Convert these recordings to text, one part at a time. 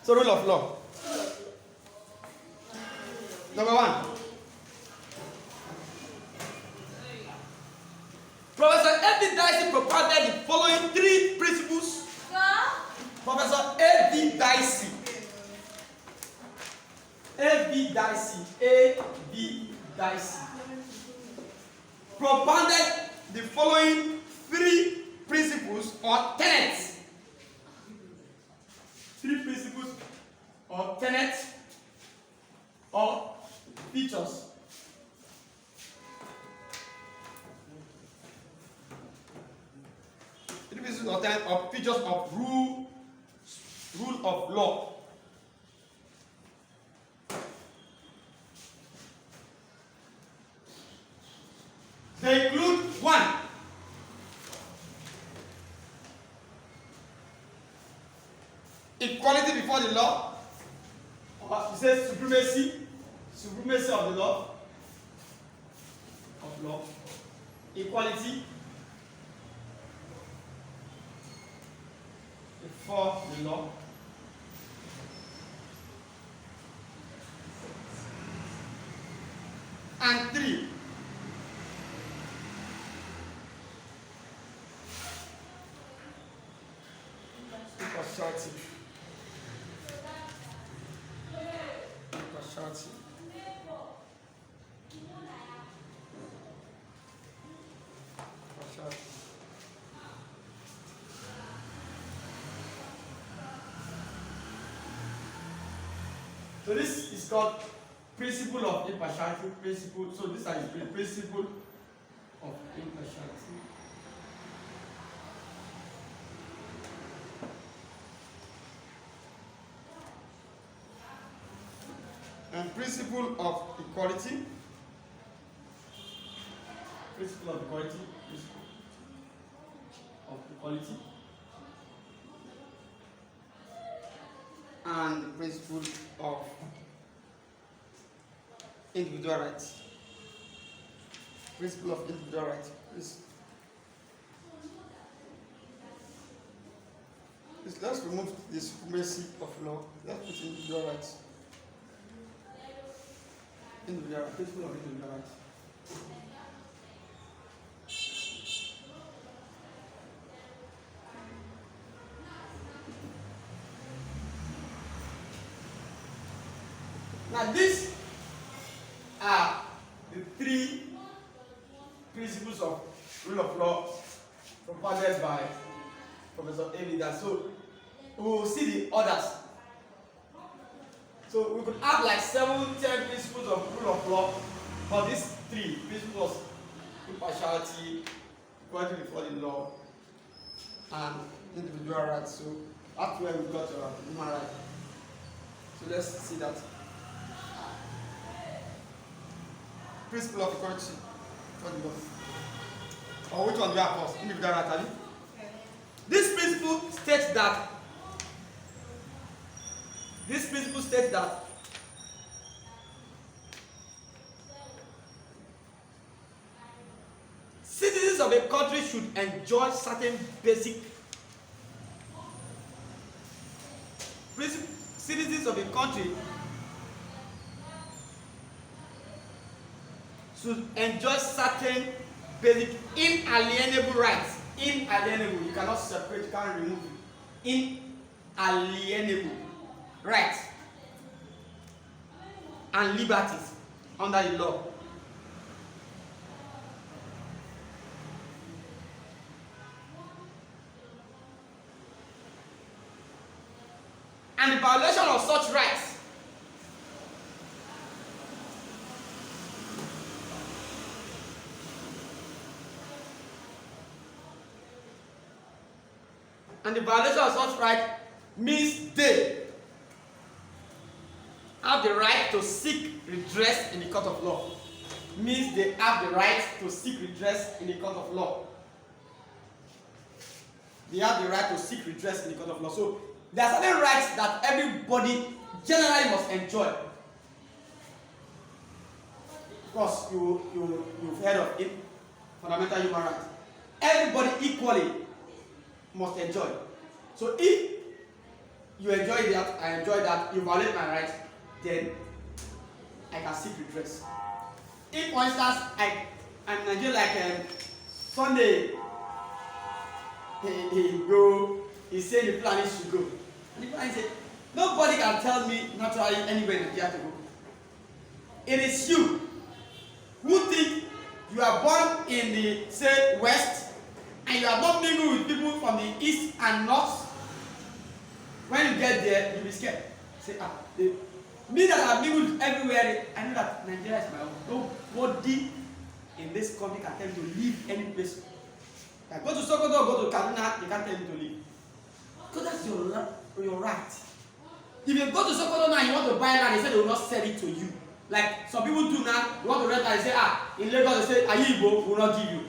So rule of law. Number one. Professor A.B. Dicey propounded the following three principles. Professor A.B. Dicey. A.B. Dicey propounded the following three principles or tenets. Three principles or tenets or features. Three principles or tenets or features of rule of law. They include one, equality before the law, or it says supremacy of the law, equality before the law, and three, impartiality. So this is called principle of impartiality. So this is the principle of impartiality. And principle of equality. Principle of equality. And principle of individual rights. Principle of individual rights. Let's remove the supremacy of law. Let's put individual rights. Principle of individual rights. Now these are the three principles of rule of law propounded by Professor A.B. Dicey. So we will see the others. So we could have like 7-10 principles of rule of law for these three principles: impartiality, equality before the law, and individual rights. So that's where we got human rights. So let's see that. Principle of equality for the law. Or which one do we have first? Individual rights. This principle states that citizens of a country should enjoy certain basic citizens of a country should enjoy certain basic inalienable rights. Inalienable, you cannot separate, you can't remove it. Inalienable rights and liberties under the law. And the violation of such rights means they have the right to seek redress in the court of law. Means they have the right to seek redress in the court of law. They have the right to seek redress in the court of law. So there are certain rights that everybody generally must enjoy. Of course, you've heard of it, fundamental human rights. Everybody equally must enjoy. So if you enjoy that, I enjoy that, you violate my rights, then I can seek redress. If, for instance, I'm Nigerian, like Sunday, he said the plan is to go. And the plan said, nobody can tell me naturally anywhere in Nigeria to go. It is you who think you are born in the, say, West, and you are not mingled with people from the East and North. When you get there, you'll be scared. Say, me that have mingled everywhere, I know that Nigeria is my own. Nobody in this country can tell me to leave any place. I go to Sokoto or go to Kaduna, they can't tell me to leave. Because that's your right. If you go to Sokoto now and you want to buy land, they say they will not sell it to you. Like some people do now, you want to rent and they say, in Lagos they say, Ayibo will not give you.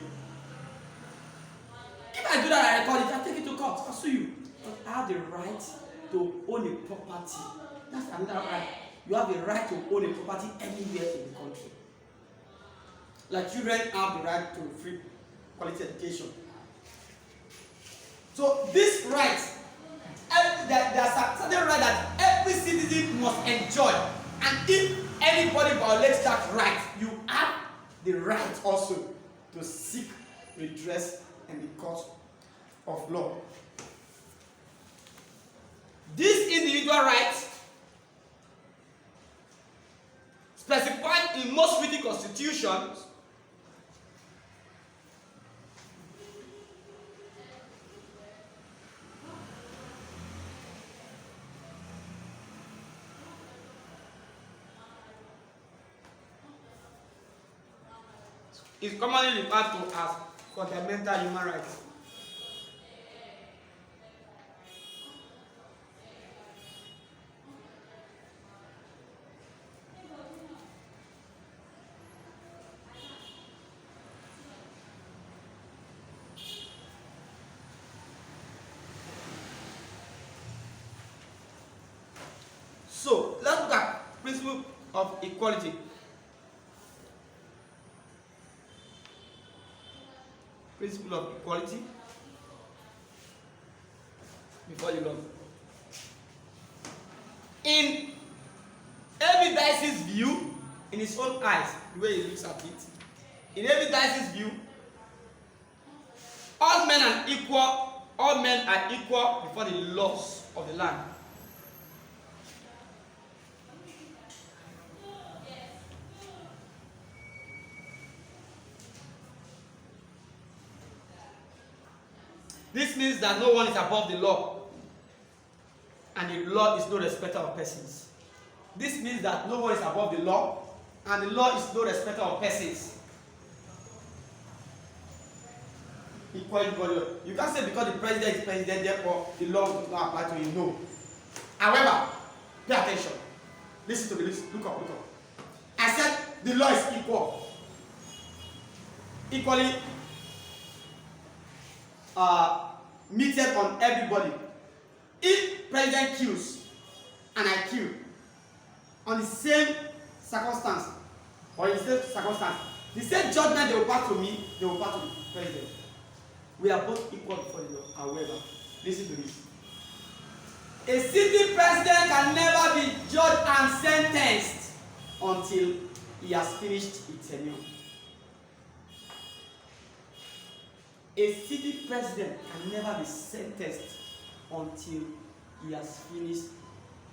If I do that, I record it, I'll take it to court, I'll sue you. But I have the right to own a property. That's another right. You have the right to own a property anywhere in the country. Like children have the right to free quality education. So this right, there's a certain right that every citizen must enjoy. And if anybody violates that right, you have the right also to seek redress in the court of law. These individual rights, specified in most written constitutions, is commonly referred to as fundamental human rights. So let's look at principle of equality. Principle of equality. Before you go, in every diocese view, in his own eyes, the way he looks at it, in every diocese view, all men are equal before the laws of the land. This means that no one is above the law, and the law is no respecter of persons. This means that no one is above the law, and the law is no respecter of persons. Equality. You can't say because the president is president, therefore the law does not apply to him. No. However, pay attention. Listen to me. Look up. I said the law is equal. Equally meted on everybody. If president kills and I kill on the same circumstance or in the same circumstance, the same judgment they will pass to me, they will pass to the president. We are both equal before the law. However, listen to this. A sitting president can never be judged and sentenced until he has finished his tenure. A sitting president can never be sentenced until he has finished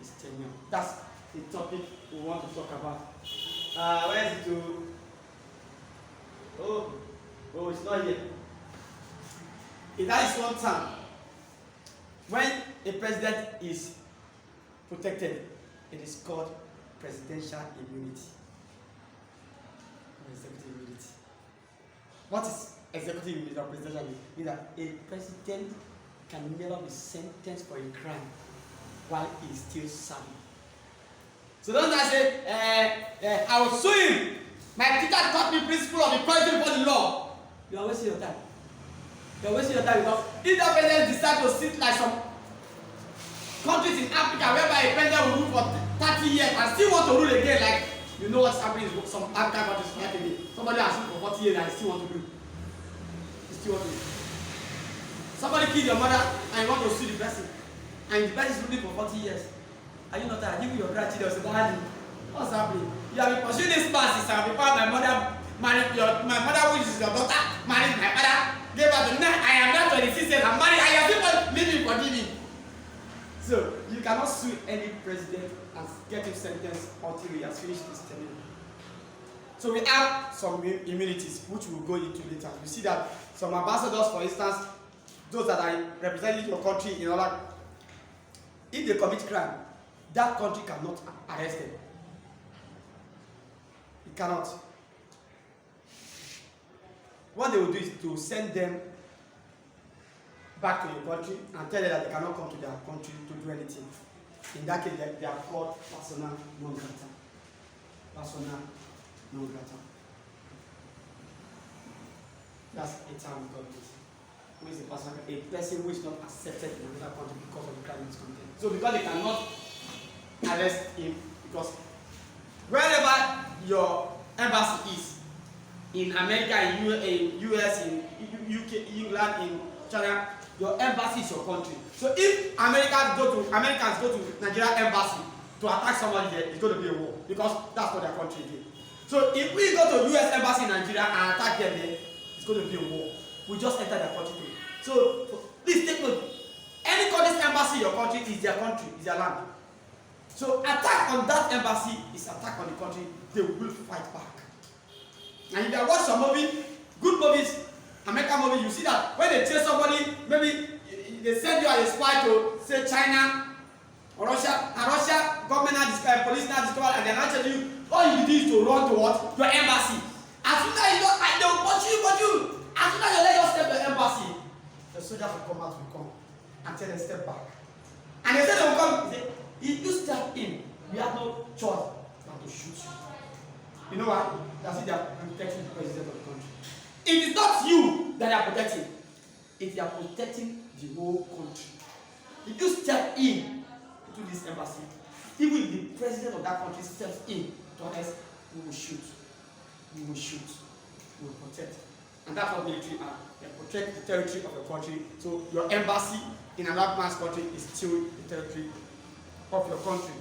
his tenure. That's the topic we want to talk about. Where is it to? Oh, it's not here. That is one time when a president is protected. It is called presidential immunity. Executive immunity. What is executive immunity or presidential immunity? Means that a president can never be sentenced for a crime while he is still serving. So don't I say, I will sue him. My teacher taught me principle of equality before the law. You are wasting your time. You are wasting your time because if that president decides to sit like some countries in Africa whereby a president will rule for 30 years and still want to rule again, like you know what's happening in some African countries like today. Somebody has ruled for 40 years and still want to rule. He still want to rule. Somebody killed your mother and you want to sue the person. and the person is ruling for 40 years. Are you not tired? Give your grandchildren, say, Daddy, what's happening? You have been pursuing this man since I because my mother married my mother, which is your daughter, married my father, gave her to me. I am now 26 years, I'm married, I am people living for giving. So you cannot sue any president and get him sentenced until he has finished his tenure. So we have some immunities which we will go into later. You see that some ambassadors, for instance, those that are representing your country in order, if they commit crime, that country cannot arrest them. It cannot. What they will do is to send them back to your country and tell them that they cannot come to their country to do anything. In that case, they are called persona non grata. Persona non grata. That's a term we got this. Who is a person? A person who is not accepted in another country because of the crime is committed. So because they cannot arrest him, because wherever your embassy is, in America, in US, in UK, England, in China, your embassy is your country. So if Americans go to Nigeria embassy to attack somebody there, it's going to be a war because that's what their country did. So if we go to US embassy in Nigeria and attack them there, it's going to be a war. We just enter their country too. So please take note. Any country's embassy in your country is their country, is their land. So attack on that embassy is attack on the country. They will fight back. And if you watch some movie, good movies, American movies, you see that when they chase somebody, maybe they send you as a spy to say China or Russia, and Russia government now police now discover, and they're not telling you, all you do is to run to what? Your embassy. As soon as you don't, they will punch you. As soon as you let yourself to the embassy, the soldiers will come out, and tell them step back. And they say they will come, they say, if you step in, we have no choice than to shoot you. You know why? That's it, they are protecting the president of the country. It is not you that they are protecting. If they are protecting the whole country. If you step in to this embassy, even if the president of that country steps in to us, we will shoot. We will shoot. We will protect. And that's what military are. They protect the territory of your country. So your embassy in another man's country is still the territory of your country.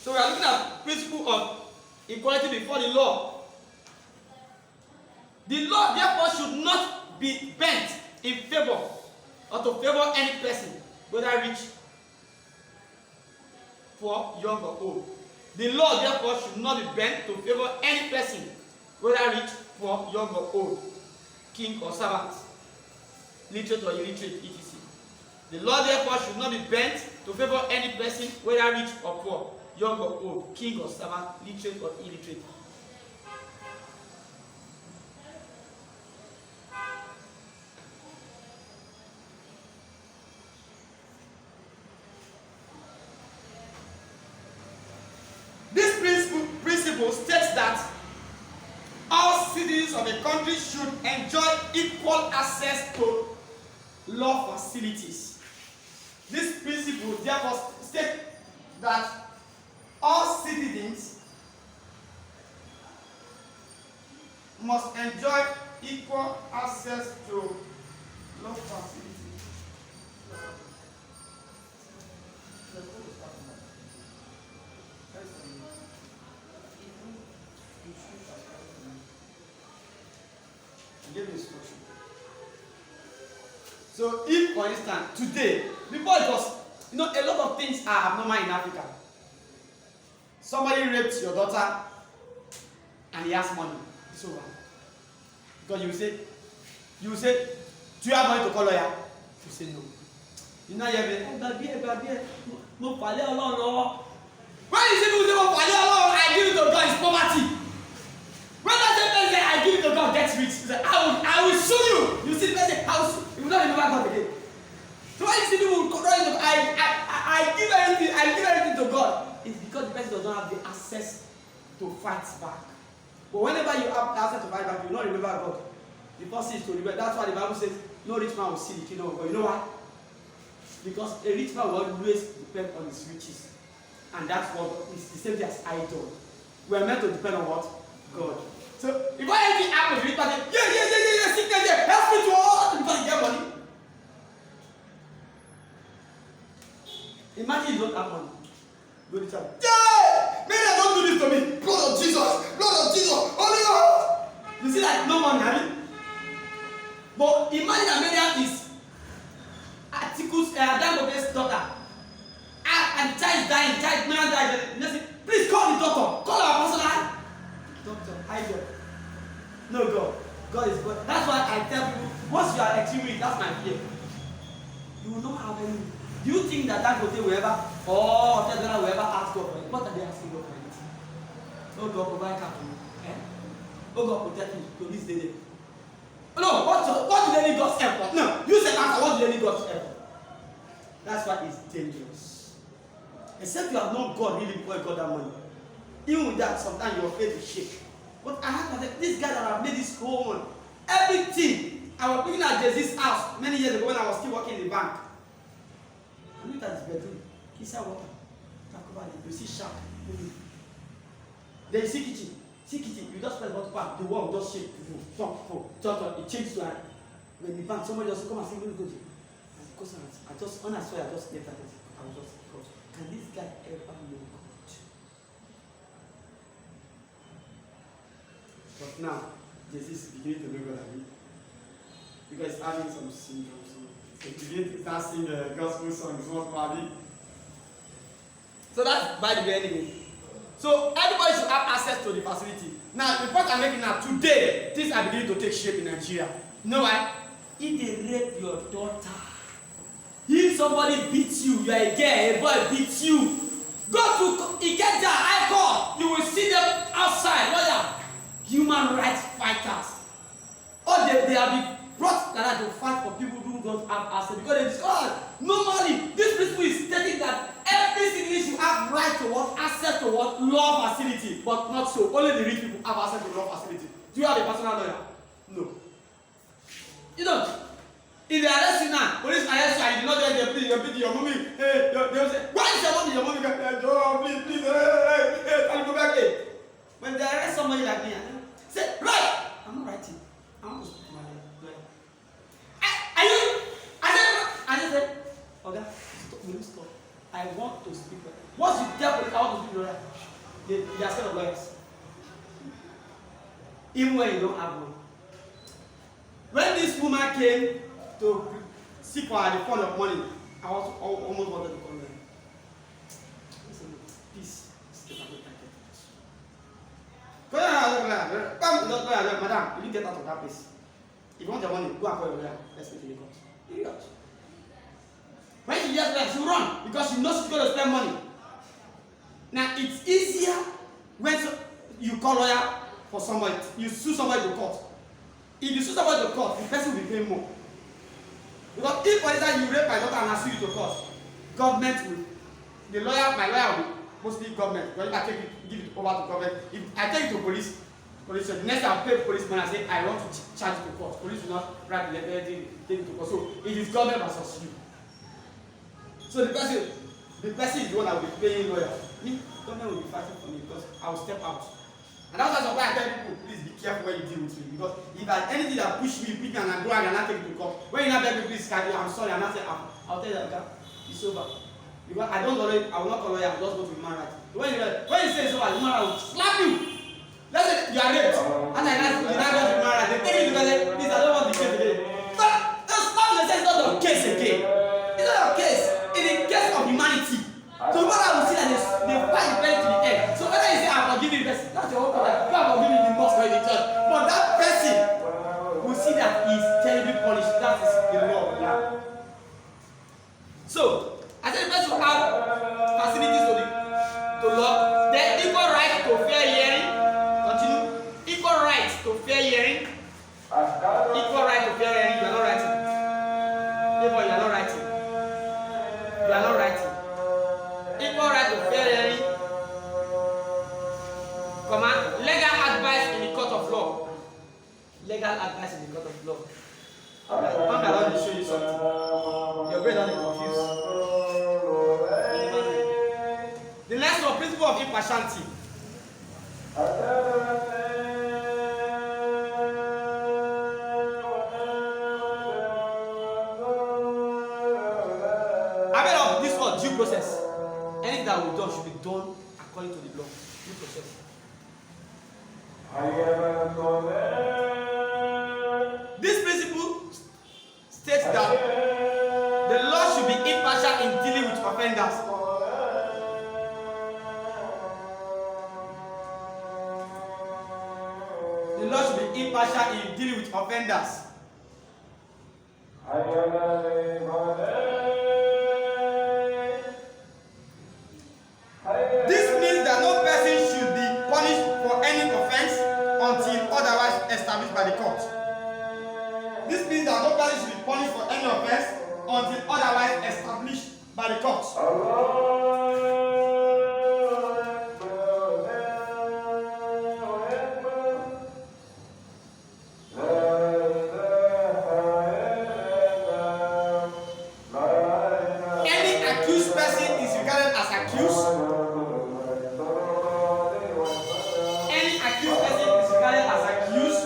So we are looking at the principle of equality before the law. The law therefore should not be bent in favor or to favor any person, whether rich, poor, young or old. The law therefore should not be bent to favor any person, whether rich, poor, young or old, king or servant, literate or illiterate, etc. The law therefore should not be bent to favor any person, whether rich or poor, young or old, king or servant, literate or illiterate. This principle states that all citizens of a country should enjoy equal access to law facilities. This principle therefore states that all citizens must enjoy equal access to law facilities. Give instruction. So if, for instance, today, before it was, a lot of things are abnormal in Africa. Somebody raped your daughter and he has money. It's over. Because you say, do you have money to call lawyer? You say no. You know, no, when you say no, I give it to God, it's poverty. When that person say, I give it to God, gets rich, he said, I will sue you. You see the person, you will not remember God again. So when you see people running, I give everything to God, it's because the person does not have the access to fight back. But whenever you have access to fight back, you will not remember God. The first is to remember. That's why the Bible says, no rich man will see the kingdom of God. You know why? Because a rich man will always depend on his riches. And that's what is the same thing as idol. We are meant to depend on what? God. So if anything happens, rich man say, yeah, sickness, help me to all because you get money. Imagine you don't have money. Go to church. Yeah! Mary, don't do this to me. Blood of Jesus. Blood of Jesus. Holy God. You see like no money, have you? But imagine that Mary is Atiku's Dangote's daughter. And the child is dying, Mary died. You say, please call the doctor. Call our personal doctor. Hi God. No God. God is God. That's why I tell people, once you are extremely, that's my fear. You will not have any. Do you think that Dangote will ever, or Tesla will ever ask God for it? What are they asking God for it? Oh God, provide car for me. Eh? Oh God, protect me to this day. No, what do they need God's help for? No, you said answer, what do they need God's help for? That's why it's dangerous. Except you have known God really before you got that money. Even with that, sometimes your faith will shake. But I have to say, this guy that have made this whole one, everything. I was looking at Jesus' house many years ago when I was still working in the bank. I looked at his bedroom. He said water. You see shark. Then you see kitchen. See kitchen. You just press button back. The wall just shake. It changes to when the bank, somebody just come and say, because I just, when I saw it, I just left at it. I was just, can this guy ever know God? But now, Jesus is beginning to know God again. Because he's having some syndrome. So beginning to start singing the gospel songs, what probably. So that's by the way anyway. So everybody should have access to the facility. Now, the point I'm making now, today, things are beginning to take shape in Nigeria. You know why? If they rape your daughter, if somebody beats you, you are a girl, a boy beats you, go to Ikeja High Court, you will see them outside, lawyer, human rights fighters. Or they have been brought together to fight for people who don't have access. Because they say, normally, this principle is stating that every citizen should have right to what? Access to what? Law facility. But not so. Only the rich people have access to law facility. Do you have a personal lawyer? No. You don't. If they arrest you now, police arrest you and you did not get the plea, you beat your mommy. Hey, they will say, why is your mommy? Your mommy can oh, please, can you go back here? When they arrest somebody like me, I say, right! I'm not writing. I'm not speaking my lawyer. Are you? I said, okay, stop, will you stop? I want to speak. Once you tell police, I want to speak lawyer, they are scared of lawyers. Even when you don't have one. When this woman came to seek for the fund of money, I was almost wanted to call her. I said, please, step out of that. Madam, you get out of that place. If you want your money, go and call your lawyer. Let's meet in the court. Idiot. When she just left, she run because she knows she's going to spend money. Now, it's easier when you call lawyer for somebody, you sue somebody to court. If you sue somebody to court, the person will be paying more. Because if, for example, you rape my daughter and I sue you to court, government will, my lawyer will be mostly government. Because if I give it over to government, if I take it to police said, the next time I pay police money, I say, I want to charge it to court. Police will not write the letter, take it to court. So it is government versus you. So the person is the one that will be paying lawyer. Me, government will be fighting for me because I will step out. And that's why I tell people, please be careful when you deal with me. Because if there's anything that push me, beat me, and I go and I take it to court, when you not beg me, please, I'm sorry, and I say, I'll tell you that it's over. Because I will not call lawyer, I'll just go to human rights. When you say it's over, human rights will slap you. Let's say you are raped, and I go to human rights, they take you because please, I don't want the case again. But that's not the sense, it's not the case again. It's not a case. In the case of humanity. So what I will see that they fight the person to the end. So whether you say I'm forgiving the person, that's your own problem. You are forgiving the mosque or the church. But that person will see that he's terribly punished. That is the law of God. So I said the person will have facilities to law. Then equal right to fair hearing. Continue. Equal right to fair hearing. Equal right to fair hearing. You are not writing. Therefore, you are not writing. You are not writing. Equal right to fair hearing, legal advice in the court of law. Legal advice in the court of law. Alright, I'm going to show you something. Your brain doesn't confuse. The next one, principle of impartiality. I mean, this one, due process. that will be done should be done according to the law, due process. This principle states that the law should be impartial in dealing with offenders. The law should be impartial in dealing with offenders. This means that no person should be punished for any offense until otherwise established by the court. This means that no person should be punished for any offense until otherwise established by the court. Any accused person is regarded as accused. Any accused person is regarded as accused.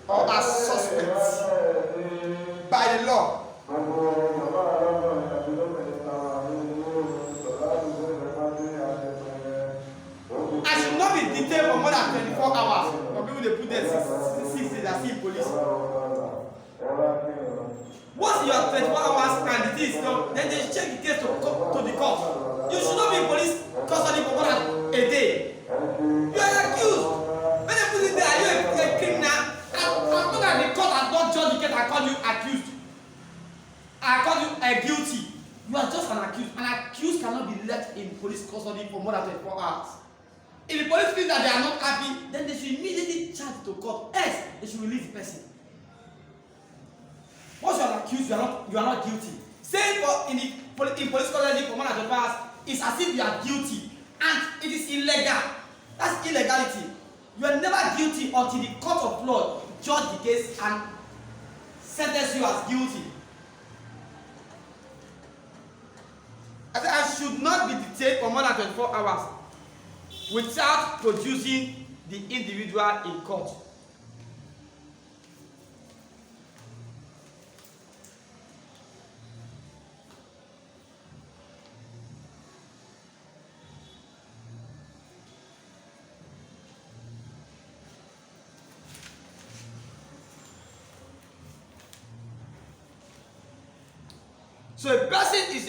Or as suspects by the law. I should not be detained for more than 24 hours. For people they put there 6 days as in police. Once you are 24 hours and the thing is done, then they check the case to the court. You should not be in police custody for more than a day. You are accused. When they put it there, are you a criminal? As long as the court has not judged the case, I call you accused. I call you guilty. You are just an accused. An accused cannot be left in police custody for more than 24 hours. If the police feel that they are not happy, then they should immediately charge it to court. Else, they should release the person. Once you are accused, you are not guilty. Saying in police custody for more than 24 hours is as if you are guilty, and it is illegal. That's illegality. You are never guilty until the court of law judge the case and sentence you as guilty. I should not be detained for more than 24 hours without producing the individual in court. So a person is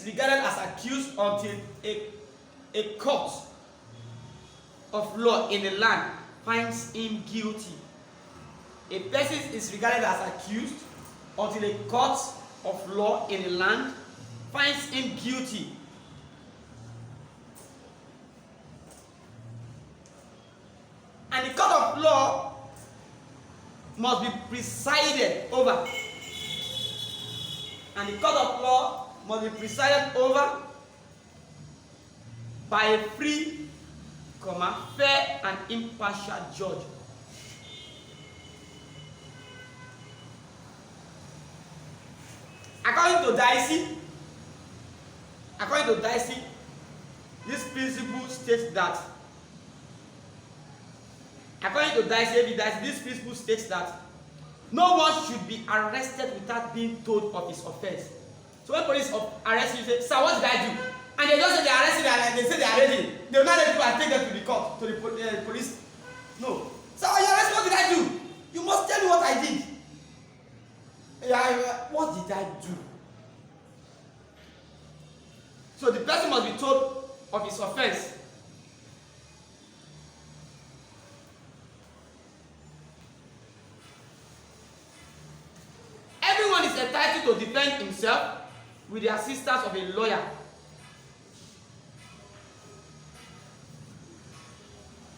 regarded as accused until a court of law in the land finds him guilty. A person is regarded as accused until a court of law in the land finds him guilty. And the court of law must be presided over. And the court of law must be presided over by a free, fair and impartial judge. According to Dicey, this principle states that this principle states that no one should be arrested without being told of his offense. So when police arrest you, say, "Sir, what did I do?" And they just say they arrested and they say they are ready. They will not let you and take them to the court, to the police. No. "Sir, you arrest, what did I do?" You must tell me what I did. What did I do? So the person must be told of his offense. Everyone is entitled to defend himself with the assistance of a lawyer.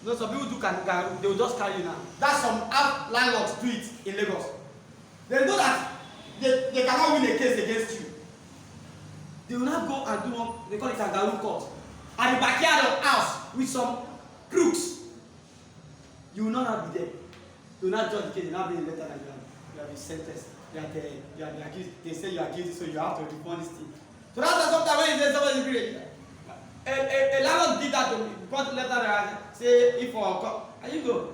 No, some people do kangaroo, they will just carry you now. That's some landlords do it in Lagos. They know that they cannot win a case against you. They will not go and do what they call it kangaroo court at the backyard of house with some crooks. You will not be there. They will not judge the case. They will not bring a letter that you have been sentenced. You are accused. They say you are guilty, so you have to refund this thing. So that's why sometimes when you say somebody is guilty, a landlord did that to me. Got letter that say if for court, and you go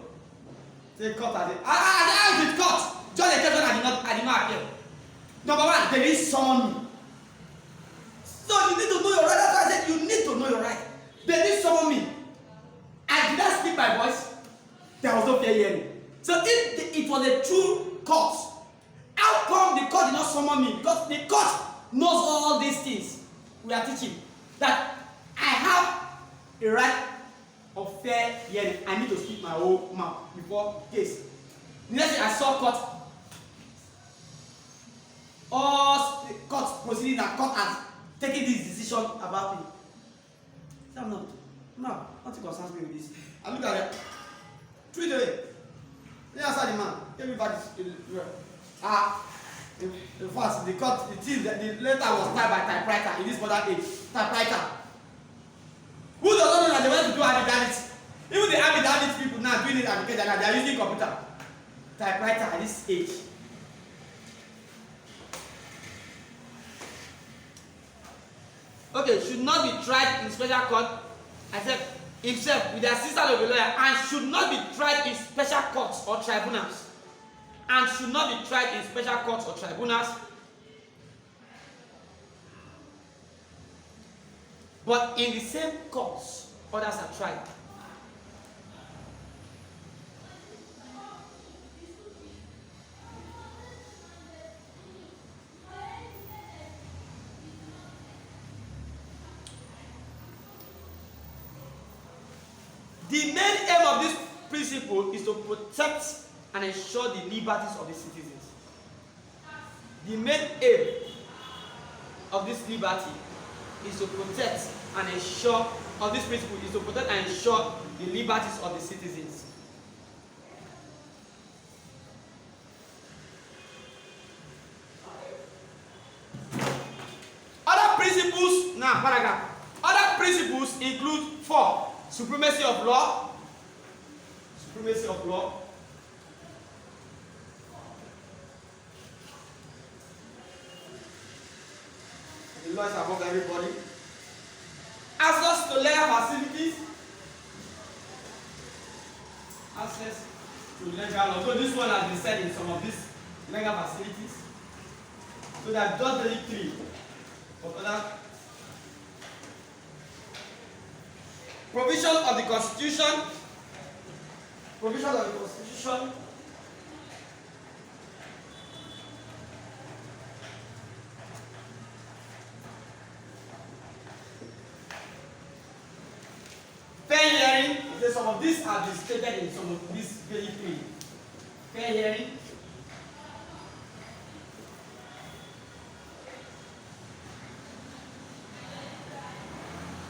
say court as it. How is it court? Just the case when I did not appear. Number one, they didn't summon me. So you need to know your right. That's why I said you need to know your right. They didn't summon me. I did not speak my voice. There was no fair hearing. So if it was a true court, how come the court did not summon me? Because the court knows all these things we are teaching. That I have a right of fair hearing. I need to speak my own mouth before case. The next thing I saw court, all the court proceeding that court has taken this decision about me. So I'm not. Nothing concerns me with this. I look at it. Treat it. They answer the man. Everybody in fact, the court, the letter was typed by typewriter in this modern age. Typewriter. Who does not know that they want to do affidavits? Even the affidavit people now doing it at the they are using computer. Typewriter at this age. Okay, should not be tried in special court except himself with the assistance of a lawyer, and should not be tried in special courts or tribunals. And should not be tried in special courts or tribunals. But in the same courts, others are tried. The main aim of this principle is to protect and ensure the liberties of the citizens. The main aim of this liberty is to protect and ensure, of this principle is to protect and ensure the liberties of the citizens. Other principles, now paragraph. Other principles include 4. Supremacy of law. Supremacy of law. The law is above everybody. Access to legal facilities. Access to legal, although this one has been said in some of these legal facilities. So that just very clear. But other provision of the Constitution. Provision of the Constitution. Fair hearing. Some of these are stated in some of these very clear. Fair hearing.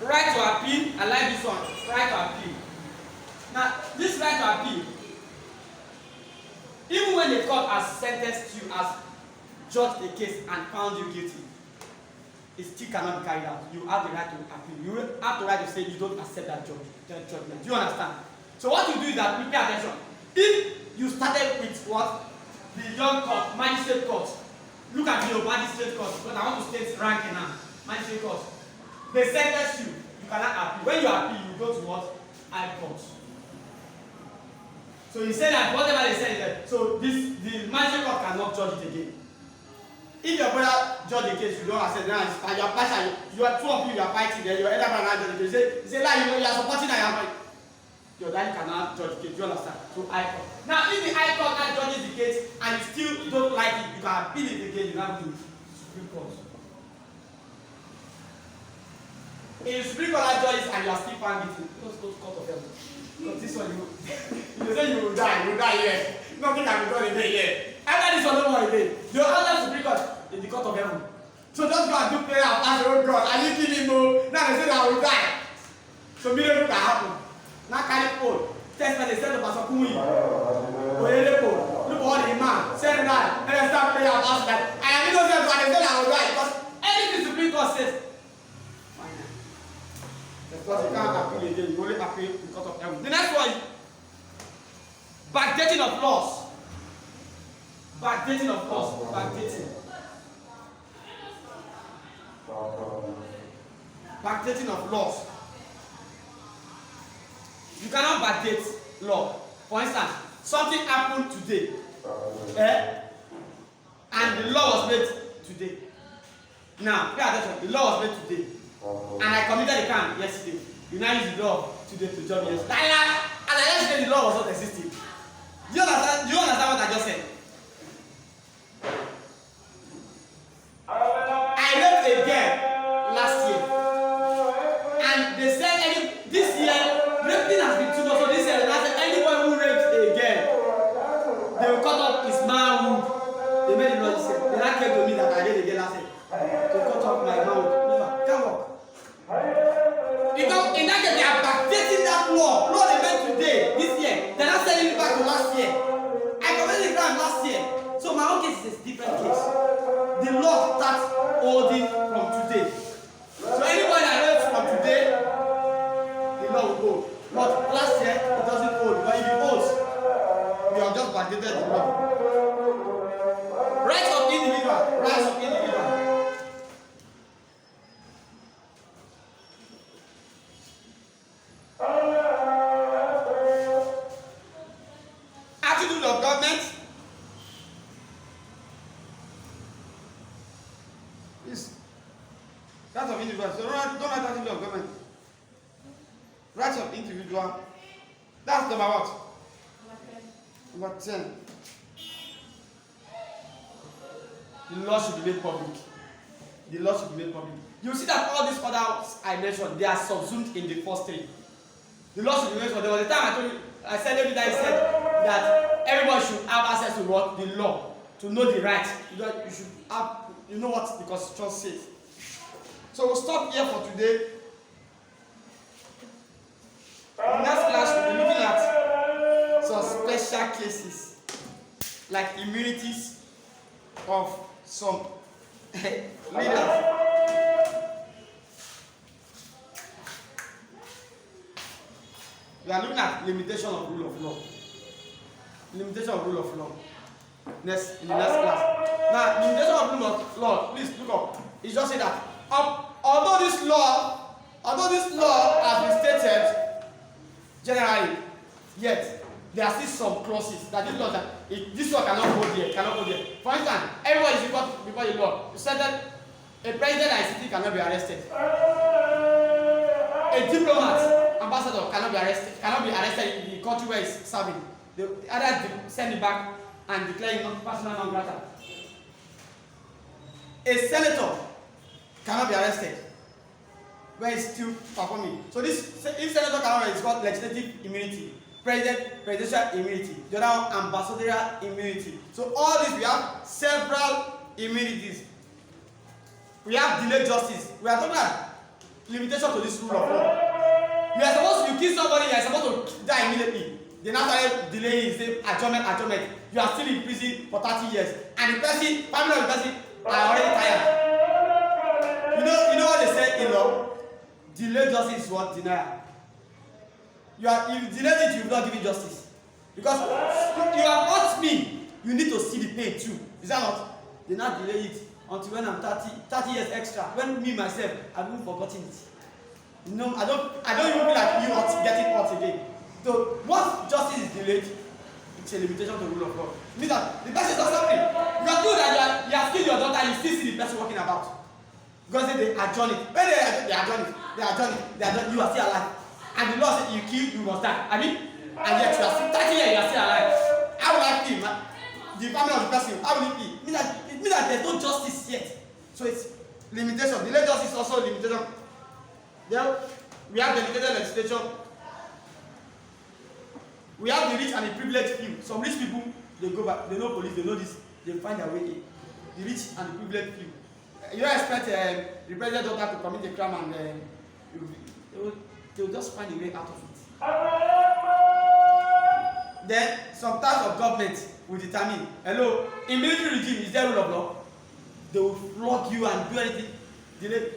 Right to appeal. I like this one. Right to appeal. Now, this right to appeal, even when the court has sentenced you, as judged the case and found you guilty, it still cannot be carried out. You have the right to appeal. You have the right to say you don't accept that judgment. Do you understand? So what you do is that you pay attention. If you started with what? The young court, magistrate court. Look at your magistrate court, because I want to state ranking now. Magistrate court. They sentence you. You cannot appeal. When you appeal, you go to what? High court. So you say that whatever they say is that, so the magistrate court cannot judge it again. If your brother judge the case, you don't accept it, and you are partial, you are 2 of you are fighting there, your elder brother judge the case. You say like you are supporting that your daddy cannot judge the case. Do you understand? So high court. Now if the high court now judges the case and you still don't like it, you can appeal it again. You have to Supreme Court. In Supreme Court judges and you are still found guilty, just go to court of heaven. Because this one you say you will die here. Nothing can be done again here. After this one, no more again. The other Supreme Court in the court of heaven. So just go and do prayer and ask, oh God, are you killing me? Now they say that I will die. So miracle can happen. Now carry phone. Test when they send the Pastor Kumi. Look for all the man. Send that. And then start prayer and ask that. I am innocent, but they say that I will die. Because anything Supreme Court says. Because you can't appeal again. You only appeal in the court of heaven. The next one. Backdating of laws. Backdating of laws. Backdating. Backdating of laws. You cannot backdate law. For instance, something happened today. And the law was made today. Now, pay attention. The law was made today. And I committed a crime yesterday. You now use the law today to judge me yesterday. And I yesterday the law was not existing. Do you understand what I just said? I raped a girl last year. And they said this year, raping has been too much. So this year, they said anyone who raped a girl, they will cut off his manhood. They made it not this year. They now came to me that I did a girl last year. To cut off my manhood. Never. Can't work. Because in that case, they are backdating that law. Law they made today, this year. They're not sending it back to last year. I committed the crime last year. So my own case is a different case. The law starts holding from today. So anybody that rapes from today, the law will hold. But last year, it doesn't hold. But if it holds, we have just backdated the law. Rights of individual. Rights of individual. Attitude of government is rights of individual. So don't write attitude of government. Rights of individual. That's number what? Number 10. The law should be made public. The law should be made public. You see that all these others I mentioned, they are subsumed in the first three. The law should be made public. There was a time I told you, I said every time I said that everybody should have access to what? The law. To know the right. You should have, you know what the Constitution says. So we'll stop here for today. Next class we'll be looking at some special cases like immunities of some leaders. We are looking at limitation of rule of law. Limitation of rule of law. In the next class. Now, limitation of rule of law, please look up. It's just say that although this law has been stated generally, yet there are still some clauses that this law this law cannot hold here, For instance, everybody is equal before the law. You said that a president and a city cannot be arrested. A diplomat, ambassador cannot be arrested in the country where he's serving. They either send him back and declare him personal non grata. A senator cannot be arrested where he's still performing. So if senator cannot, it's called legislative immunity, presidential immunity, the other one ambassadorial immunity. So all this, we have several immunities. We have delayed justice. We are talking about limitation to this rule of law. You kill somebody, you are supposed to die immediately. They now started delaying, say adjournment. You are still in prison for 30 years. And the person, family of the person are already tired. You know what they say in law? Delayed justice is what? Denial. If you delayed it, you will not give it justice. Because you have hurt me, you need to see the pain too. Is that not? They now delay it until when I'm 30 years extra. When me myself, I've even forgotten it. You know, I don't even feel like you are getting hurt again. So once justice is delayed, it's a limitation to the rule of law. It means that the person does something. You are told that you have killed your daughter, you still see the person walking about. Because they adjourn it. When they adjourn it, you are still alive. And the law says you kill, you must die. I mean, and yet you are still 30 years, you are still alive. How will I feel, man? The family of the person, how will it be? It means that there's no justice yet. So it's limitation. Delayed justice is also a limitation. Then we have delegated legislation. We have the rich and the privileged few. Some rich people, they go back, they know police, they know this, they find their way in. The rich and the privileged few. You don't expect the president daughter to commit a crime and they will just find a way out of it. Then some types of government will determine, hello, in military regime, is there rule of law? They will flog you and do anything.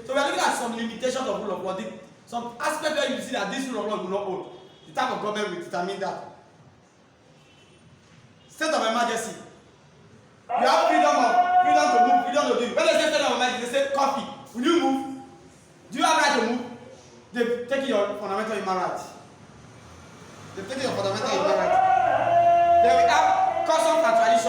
So we are looking at some limitations of rule of law. Some aspect where you see that this rule of law will not hold. The type of government will determine that. State of emergency. You have freedom to move, freedom to do. When they say state of emergency, they say coffee. Will you move? Do you have right to move? They've taken your fundamental human rights. Then we have customs and tradition.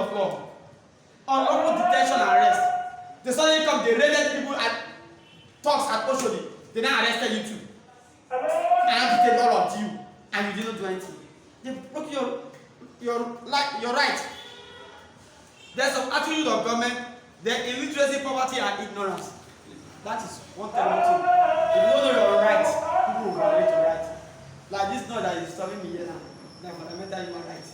of law, unlawful detention and arrest. They suddenly come, they raided people at talks at Oshodi. They now arrested you too. And detained all of you, and you didn't do anything. They broke your right. There's some attitude of government, the illiteracy, poverty, and ignorance. That is one thing. If you don't know your rights, people will violate your rights. Like this law that is disturbing me here now, like fundamental human rights.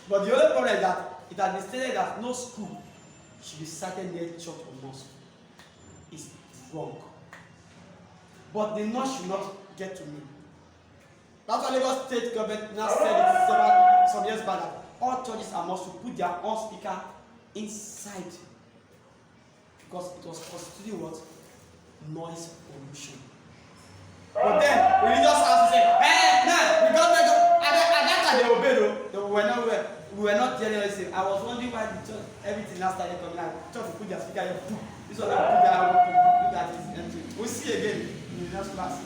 But the only problem is that it has been stated that no school should be sited near church or mosque. It's wrong. But the law should not get to me. That's why Lagos State government now said it some years back that all churches are must to put their own speaker inside, because it was constituting what? Noise pollution. But then religious houses say, hey, nah, we got at that time they obeyed though. We were not hearing anything. I was wondering why the church, everything now started coming out. Church will put their speaker here, this one will put their look at it, and we'll see again in the next class.